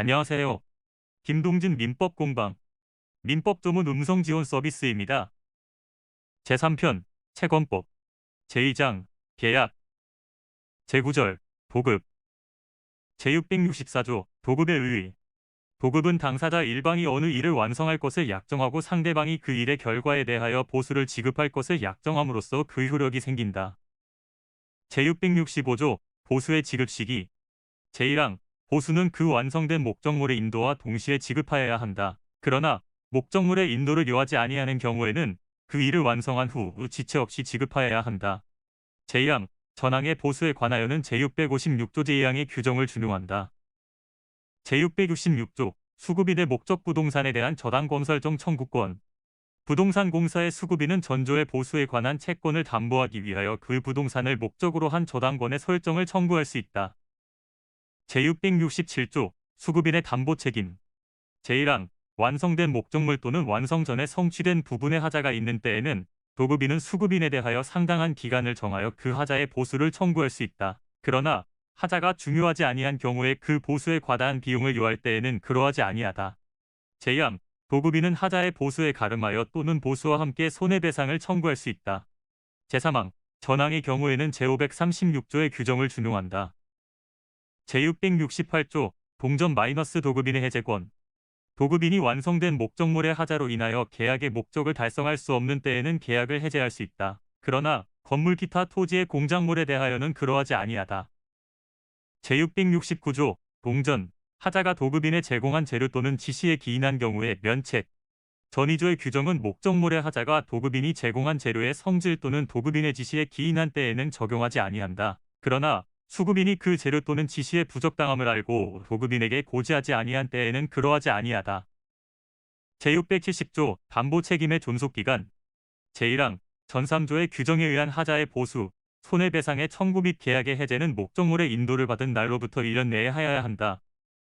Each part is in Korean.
안녕하세요. 김동진 민법 공방, 민법 조문 음성 지원 서비스입니다. 제3편, 채권법, 제2장, 계약, 제9절, 도급, 제664조, 도급의 의의. 도급은 당사자 일방이 어느 일을 완성할 것을 약정하고 상대방이 그 일의 결과에 대하여 보수를 지급할 것을 약정함으로써 그 효력이 생긴다. 제665조, 보수의 지급 시기. 제1항, 보수는 그 완성된 목적물의 인도와 동시에 지급하여야 한다. 그러나 목적물의 인도를 요하지 아니하는 경우에는 그 일을 완성한 후 지체 없이 지급하여야 한다. 제2항, 전항의 보수에 관하여는 제656조 제2항의 규정을 준용한다. 제666조, 수급인의 목적 부동산에 대한 저당권 설정 청구권. 부동산 공사의 수급인은 전조의 보수에 관한 채권을 담보하기 위하여 그 부동산을 목적으로 한 저당권의 설정을 청구할 수 있다. 제667조, 수급인의 담보 책임. 제1항, 완성된 목적물 또는 완성 전에 성취된 부분의 하자가 있는 때에는 도급인은 수급인에 대하여 상당한 기간을 정하여 그 하자의 보수를 청구할 수 있다. 그러나 하자가 중요하지 아니한 경우에 그 보수에 과다한 비용을 요할 때에는 그러하지 아니하다. 제2항, 도급인은 하자의 보수에 가름하여 또는 보수와 함께 손해배상을 청구할 수 있다. 제3항, 전항의 경우에는 제536조의 규정을 준용한다. 제668조, 동전 마이너스 도급인의 해제권. 도급인이 완성된 목적물의 하자로 인하여 계약의 목적을 달성할 수 없는 때에는 계약을 해제할 수 있다. 그러나 건물 기타 토지의 공작물에 대하여는 그러하지 아니하다. 제669조, 동전, 하자가 도급인에 제공한 재료 또는 지시에 기인한 경우에 면책. 전이조의 규정은 목적물의 하자가 도급인이 제공한 재료의 성질 또는 도급인의 지시에 기인한 때에는 적용하지 아니한다. 그러나 수급인이 그 재료 또는 지시에 부적당함을 알고 도급인에게 고지하지 아니한 때에는 그러하지 아니하다. 제670조, 담보 책임의 존속기간. 제1항, 전 3조의 규정에 의한 하자의 보수, 손해배상의 청구 및 계약의 해제는 목적물의 인도를 받은 날로부터 1년 내에 하여야 한다.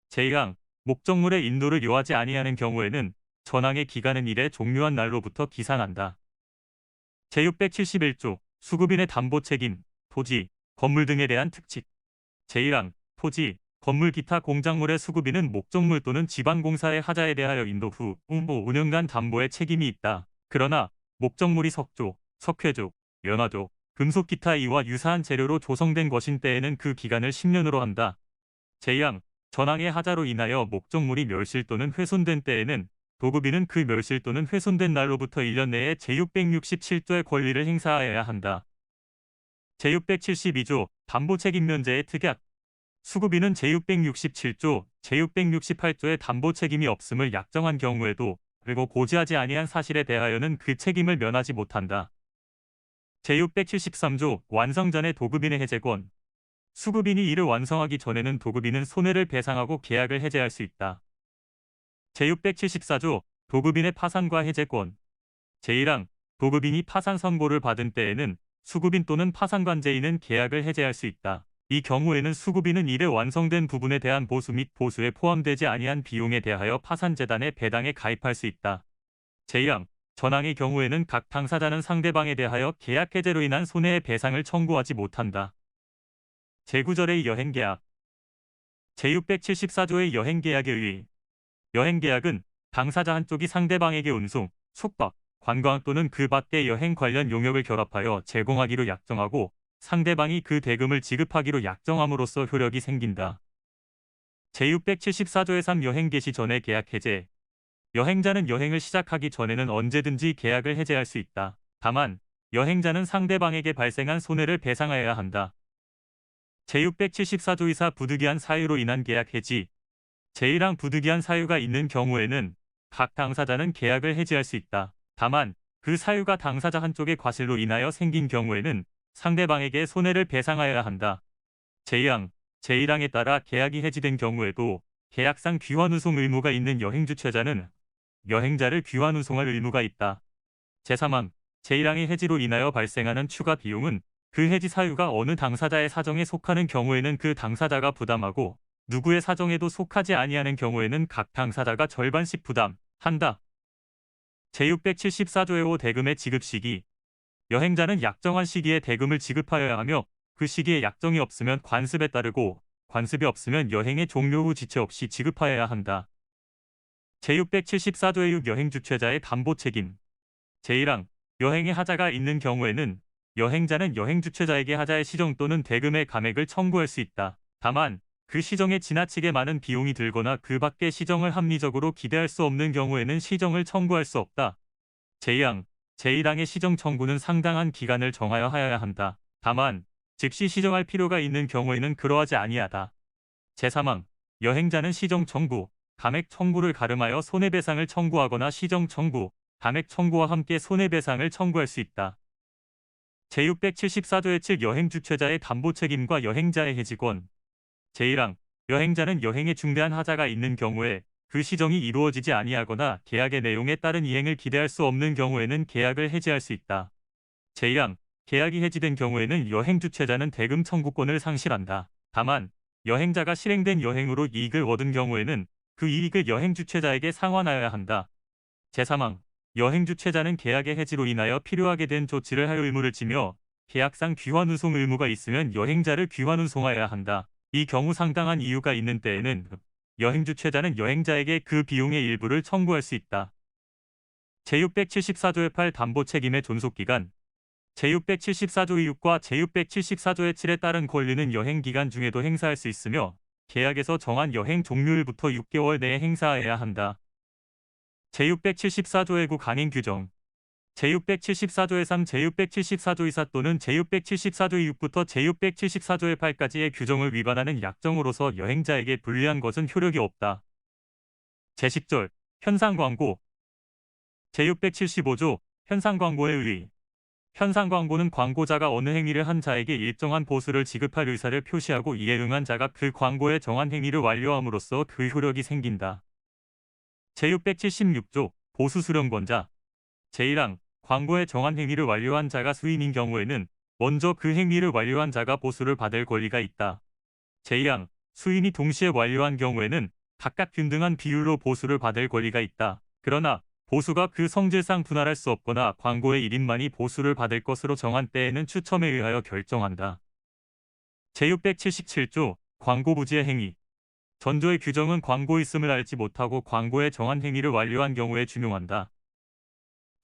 제2항, 목적물의 인도를 요하지 아니하는 경우에는 전항의 기간은 이래 종료한 날로부터 기산한다. 제671조, 수급인의 담보 책임, 토지, 건물 등에 대한 특칙. 제1항, 토지, 건물 기타 공작물의 수급인은 목적물 또는 지방공사의 하자에 대하여 인도 후 5년간 담보의 책임이 있다. 그러나 목적물이 석조, 석회조, 연화조, 금속 기타 이와 유사한 재료로 조성된 것인 때에는 그 기간을 10년으로 한다. 제2항, 전항의 하자로 인하여 목적물이 멸실 또는 훼손된 때에는 도급인은 그 멸실 또는 훼손된 날로부터 1년 내에 제667조의 권리를 행사하여야 한다. 제672조, 담보책임면제의 특약. 수급인은 제667조, 제668조의 담보 책임이 없음을 약정한 경우에도 그리고 고지하지 아니한 사실에 대하여는 그 책임을 면하지 못한다. 제673조, 완성 전의 도급인의 해제권. 수급인이 이를 완성하기 전에는 도급인은 손해를 배상하고 계약을 해제할 수 있다. 제674조, 도급인의 파산과 해제권. 제1항, 도급인이 파산 선고를 받은 때에는 수급인 또는 파산관제인은 계약을 해제할 수 있다. 이 경우에는 수급인은 이래 완성된 부분에 대한 보수 및 보수에 포함되지 아니한 비용에 대하여 파산재단의 배당에 가입할 수 있다. 제2항, 전항의 경우에는 각 당사자는 상대방에 대하여 계약 해제로 인한 손해의 배상을 청구하지 못한다. 제9절의 여행계약. 제674조의 여행계약에 의해 여행계약은 당사자 한쪽이 상대방에게 운송, 숙박, 관광 또는 그 밖의 여행 관련 용역을 결합하여 제공하기로 약정하고 상대방이 그 대금을 지급하기로 약정함으로써 효력이 생긴다. 제674조의 3 여행 개시 전에 계약 해제. 여행자는 여행을 시작하기 전에는 언제든지 계약을 해제할 수 있다. 다만 여행자는 상대방에게 발생한 손해를 배상하여야 한다. 제674조이사 부득이한 사유로 인한 계약 해지. 제1항 부득이한 사유가 있는 경우에는 각 당사자는 계약을 해지할 수 있다. 다만 그 사유가 당사자 한쪽의 과실로 인하여 생긴 경우에는 상대방에게 손해를 배상하여야 한다. 제2항, 제1항에 따라 계약이 해지된 경우에도 계약상 귀환우송 의무가 있는 여행주최자는 여행자를 귀환우송할 의무가 있다. 제3항, 제1항의 해지로 인하여 발생하는 추가 비용은 그 해지 사유가 어느 당사자의 사정에 속하는 경우에는 그 당사자가 부담하고 누구의 사정에도 속하지 아니하는 경우에는 각 당사자가 절반씩 부담한다. 제674조의 5 대금의 지급 시기. 여행자는 약정한 시기에 대금을 지급하여야 하며 그 시기에 약정이 없으면 관습에 따르고 관습이 없으면 여행의 종료 후 지체 없이 지급하여야 한다. 제674조의 6 여행 주최자의 담보 책임. 제1항 여행에 하자가 있는 경우에는 여행자는 여행 주최자에게 하자의 시정 또는 대금의 감액을 청구할 수 있다. 다만 그 시정에 지나치게 많은 비용이 들거나 그 밖의 시정을 합리적으로 기대할 수 없는 경우에는 시정을 청구할 수 없다. 제2항 제1항의 시정 청구는 상당한 기간을 정하여 하여야 한다. 다만 즉시 시정할 필요가 있는 경우에는 그러하지 아니하다. 제3항 여행자는 시정 청구, 감액 청구를 가름하여 손해배상을 청구하거나 시정 청구, 감액 청구와 함께 손해배상을 청구할 수 있다. 제674조의 7 여행 주최자의 담보 책임과 여행자의 해지권. 제1항 여행자는 여행에 중대한 하자가 있는 경우에 그 시정이 이루어지지 아니하거나 계약의 내용에 따른 이행을 기대할 수 없는 경우에는 계약을 해지할 수 있다. 제2항 계약이 해지된 경우에는 여행 주최자는 대금 청구권을 상실한다. 다만 여행자가 실행된 여행으로 이익을 얻은 경우에는 그 이익을 여행 주최자에게 상환하여야 한다. 제3항 여행 주최자는 계약의 해지로 인하여 필요하게 된 조치를 할 의무를 지며 계약상 귀환 운송 의무가 있으면 여행자를 귀환 운송하여야 한다. 이 경우 상당한 이유가 있는 때에는 여행 주최자는 여행자에게 그 비용의 일부를 청구할 수 있다. 제674조의 8 담보 책임의 존속기간. 제674조의 6과 제674조의 7에 따른 권리는 여행 기간 중에도 행사할 수 있으며 계약에서 정한 여행 종료일부터 6개월 내에 행사해야 한다. 제674조의 9 강행 규정. 제674조의 3, 제674조의 4 또는 제674조의 6부터 제674조의 8까지의 규정을 위반하는 약정으로서 여행자에게 불리한 것은 효력이 없다. 제10절 현상광고. 제675조 현상광고의 의의. 현상광고는 광고자가 어느 행위를 한 자에게 일정한 보수를 지급할 의사를 표시하고 이에 응한 자가 그 광고에 정한 행위를 완료함으로써 그 효력이 생긴다. 제676조 보수 수령권자. 제1항 광고에 정한 행위를 완료한 자가 수인인 경우에는 먼저 그 행위를 완료한 자가 보수를 받을 권리가 있다. 제2항 수인이 동시에 완료한 경우에는 각각 균등한 비율로 보수를 받을 권리가 있다. 그러나 보수가 그 성질상 분할할 수 없거나 광고의 1인만이 보수를 받을 것으로 정한 때에는 추첨에 의하여 결정한다. 제677조 광고 부지의 행위. 전조의 규정은 광고 있음을 알지 못하고 광고에 정한 행위를 완료한 경우에 준용한다.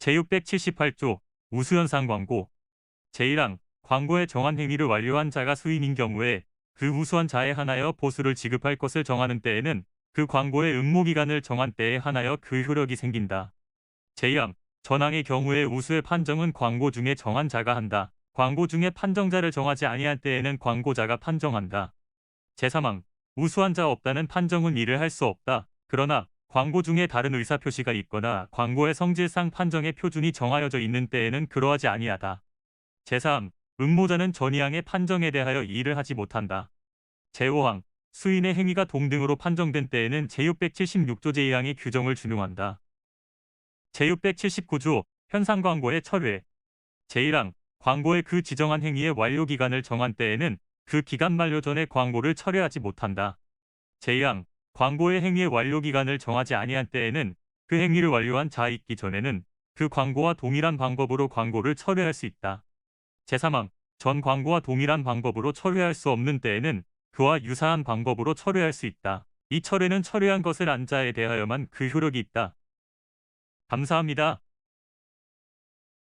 제678조 우수현상 광고. 제1항 광고에 정한 행위를 완료한 자가 수인인 경우에 그 우수한 자에 한하여 보수를 지급할 것을 정하는 때에는 그 광고의 응모기간을 정한 때에 한하여 그 효력이 생긴다. 제2항 전항의 경우에 우수의 판정은 광고 중에 정한 자가 한다. 광고 중에 판정자를 정하지 아니한 때에는 광고자가 판정한다. 제3항 우수한 자 없다는 판정은 이를 할 수 없다. 그러나 광고 중에 다른 의사표시가 있거나 광고의 성질상 판정의 표준이 정하여져 있는 때에는 그러하지 아니하다. 제4항 응모자는 전이항의 판정에 대하여 이의를 하지 못한다. 제5항 수인의 행위가 동등으로 판정된 때에는 제676조 제2항의 규정을 준용한다. 제679조 현상광고의 철회. 제1항 광고의 그 지정한 행위의 완료기간을 정한 때에는 그 기간 만료 전에 광고를 철회하지 못한다. 제2항 광고의 행위의 완료기간을 정하지 아니한 때에는 그 행위를 완료한 자 있기 전에는 그 광고와 동일한 방법으로 광고를 철회할 수 있다. 제3항 전 광고와 동일한 방법으로 철회할 수 없는 때에는 그와 유사한 방법으로 철회할 수 있다. 이 철회는 철회한 것을 안 자에 대하여만 그 효력이 있다. 감사합니다.